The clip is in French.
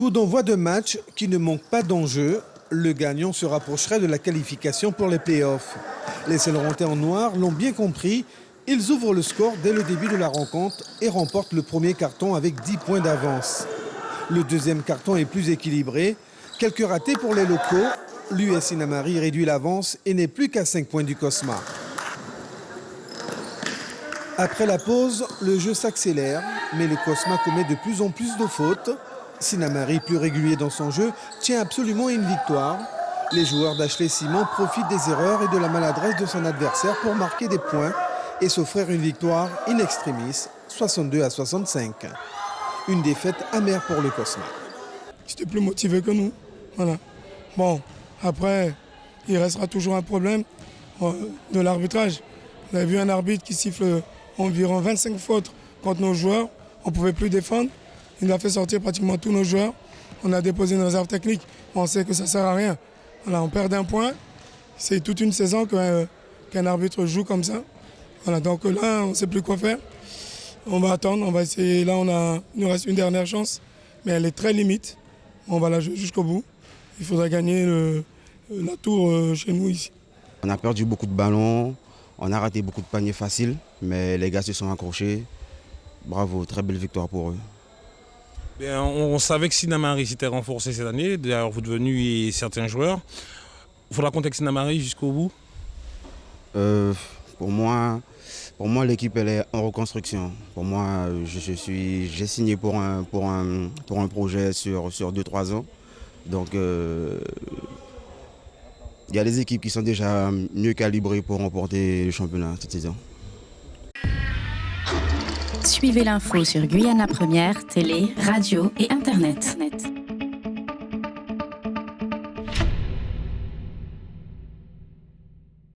Coup d'envoi de match qui ne manque pas d'enjeu, le gagnant se rapprocherait de la qualification pour les playoffs. Les Célerontais en noir l'ont bien compris, ils ouvrent le score dès le début de la rencontre et remportent le premier carton avec 10 points d'avance. Le deuxième carton est plus équilibré, quelques ratés pour les locaux, l'US Inamari réduit l'avance et n'est plus qu'à 5 points du Cosma. Après la pause, le jeu s'accélère, mais le Cosma commet de plus en plus de fautes. Sinamari, plus régulier dans son jeu, tient absolument à une victoire. Les joueurs d'Ashley Simon profitent des erreurs et de la maladresse de son adversaire pour marquer des points et s'offrir une victoire in extremis, 62-65. Une défaite amère pour le Cosma. J'étais plus motivé que nous. Voilà. Bon, après, il restera toujours un problème de l'arbitrage. On a vu un arbitre qui siffle environ 25 fautes contre nos joueurs. On ne pouvait plus défendre. Il a fait sortir pratiquement tous nos joueurs. On a déposé une réserve technique. On sait que ça ne sert à rien. Voilà, on perd d'un point. C'est toute une saison qu'un arbitre joue comme ça. Voilà, donc là, on ne sait plus quoi faire. On va attendre, on va essayer. Là, il nous reste une dernière chance, mais elle est très limite. On va la jouer jusqu'au bout. Il faudra gagner la tour chez nous ici. On a perdu beaucoup de ballons, on a raté beaucoup de paniers faciles, mais les gars se sont accrochés. Bravo, très belle victoire pour eux. Bien, on savait que Sinamari s'était renforcé cette année, d'ailleurs vous devenu certains joueurs. Il faudra compter avec Sinamari jusqu'au bout. Pour moi, l'équipe elle est en reconstruction. Pour moi, j'ai signé pour un projet sur 2-3 ans. Donc, il y a des équipes qui sont déjà mieux calibrées pour remporter le championnat cette saison. Suivez l'info sur Guyana Première, télé, radio et internet.